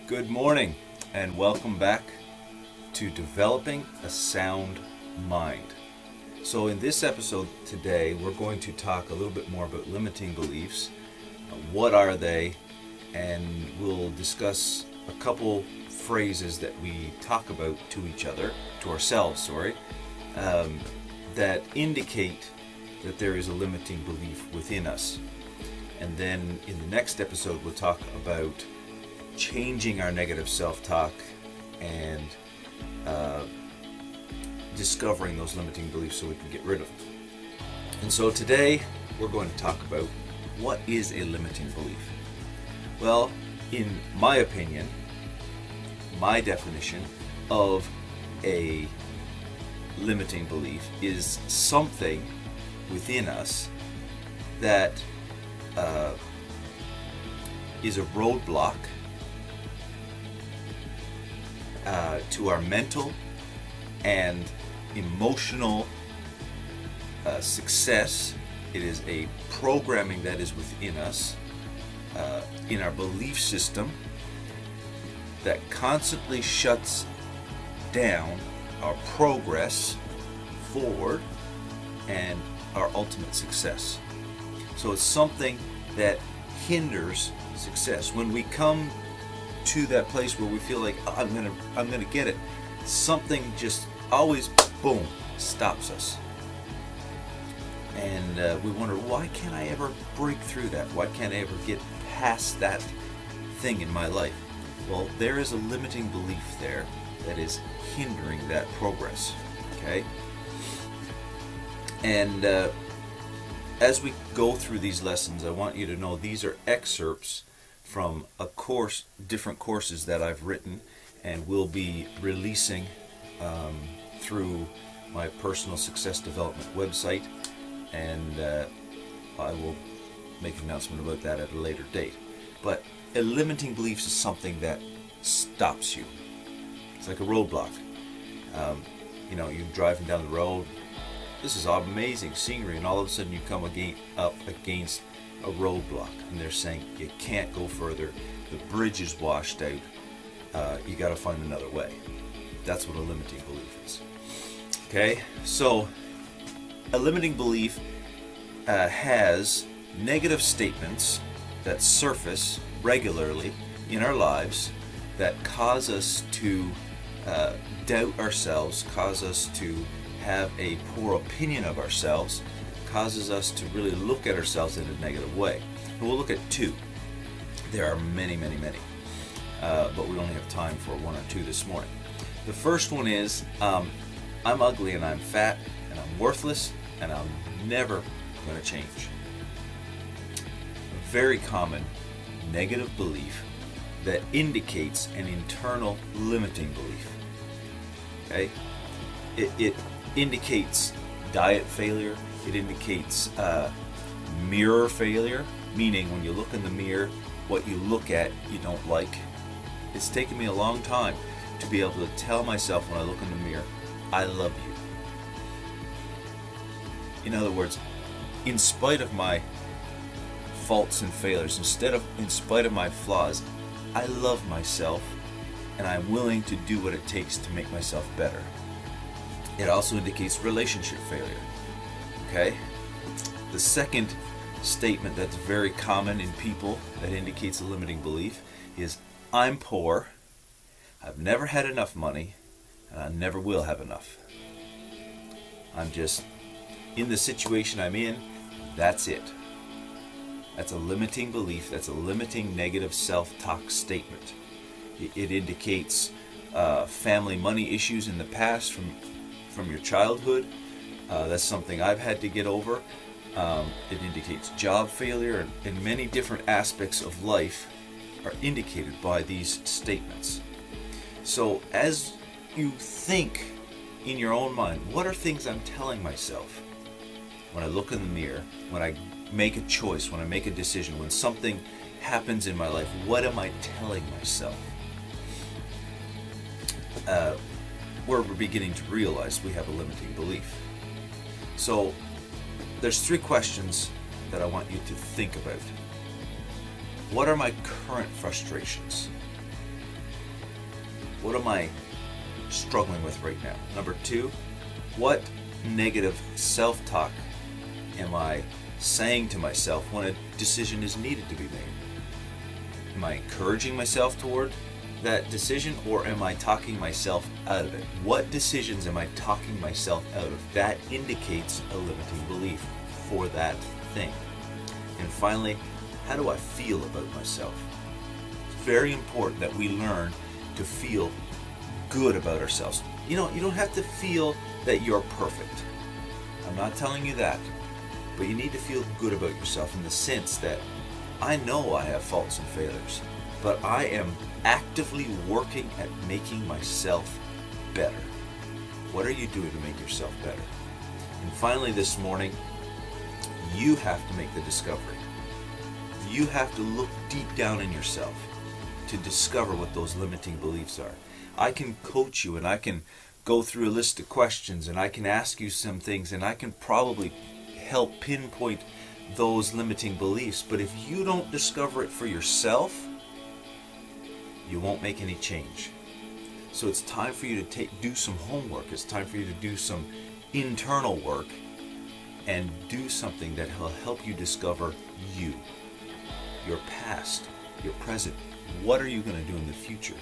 Good morning and welcome back to Developing a Sound Mind. So in this episode today, we're going to talk a little bit more about limiting beliefs. What are they? And we'll discuss a couple phrases that we talk about to each other, to ourselves, that indicate that there is a limiting belief within us. And then in the next episode, we'll talk about changing our negative self-talk and discovering those limiting beliefs so we can get rid of them. And so today we're going to talk about what is a limiting belief. Well, in my opinion, my definition of a limiting belief is something within us that is a roadblock to our mental and emotional success. It is a programming that is within us, in our belief system, that constantly shuts down our progress forward and our ultimate success. So it's something that hinders success. When we come to that place where we feel like, oh, I'm gonna get it, something just always boom stops us, and we wonder, why can't I ever break through that? Why can't I ever get past that thing in my life? Well, there is a limiting belief there that is hindering that progress. Okay, and as we go through these lessons, I want you to know these are excerpts from different courses that I've written and will be releasing through my personal success development website, and I will make an announcement about that at a later date. But a limiting beliefs is something that stops you. It's like a roadblock. You're driving down the road. This is amazing scenery, and all of a sudden you come up against a roadblock, and they're saying you can't go further. The bridge is washed out. You got to find another way. That's what a limiting belief is. Okay, so a limiting belief has negative statements that surface regularly in our lives that cause us to doubt ourselves, cause us to have a poor opinion of ourselves, causes us to really look at ourselves in a negative way. And we'll look at two. There are many, but we only have time for one or two this morning. The first one is, I'm ugly and I'm fat and I'm worthless and I'm never going to change. A very common negative belief that indicates an internal limiting belief. Okay? It indicates diet failure. It indicates mirror failure, meaning when you look in the mirror, what you look at you don't like. It's taken me a long time to be able to tell myself when I look in the mirror, I love you. In other words, in spite of my faults and failures, in spite of my flaws, I love myself, and I'm willing to do what it takes to make myself better. It also indicates relationship failure. Okay? The second statement that's very common in people that indicates a limiting belief is, I'm poor, I've never had enough money, and I never will have enough. I'm just in the situation I'm in, that's it. That's a limiting belief. That's a limiting negative self-talk statement. It indicates family money issues in the past from your childhood. That's something I've had to get over. It indicates job failure, and many different aspects of life are indicated by these statements. So as you think in your own mind, what are things I'm telling myself when I look in the mirror, when I make a choice, when I make a decision, when something happens in my life, what am I telling myself? We're beginning to realize we have a limiting belief. So there's three questions that I want you to think about. What are my current frustrations? What am I struggling with right now? Number 2, what negative self-talk am I saying to myself when a decision is needed to be made? Am I encouraging myself toward that decision, or am I talking myself out of it? What decisions am I talking myself out of? That indicates a limiting belief for that thing. And finally, how do I feel about myself? It's very important that we learn to feel good about ourselves. You know, you don't have to feel that you're perfect. I'm not telling you that. But you need to feel good about yourself in the sense that I know I have faults and failures, but I am actively working at making myself better. What are you doing to make yourself better? And finally this morning, you have to make the discovery. You have to look deep down in yourself to discover what those limiting beliefs are. I can coach you, and I can go through a list of questions, and I can ask you some things, and I can probably help pinpoint those limiting beliefs. But if you don't discover it for yourself, you won't make any change. So it's time for you to do some homework. It's time for you to do some internal work and do something that will help you discover you, your past, your present. What are you going to do in the future?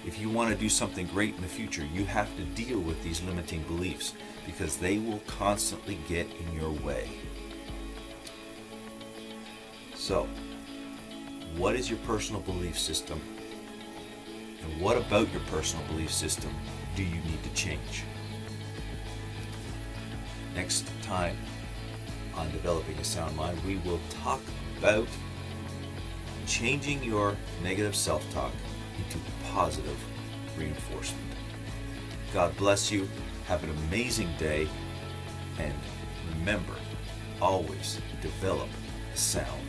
If you want to do something great in the future, you have to deal with these limiting beliefs because they will constantly get in your way. So, what is your personal belief system? And what about your personal belief system do you need to change? Next time on Developing a Sound Mind, we will talk about changing your negative self-talk into positive reinforcement. God bless you. Have an amazing day. And remember, always develop a sound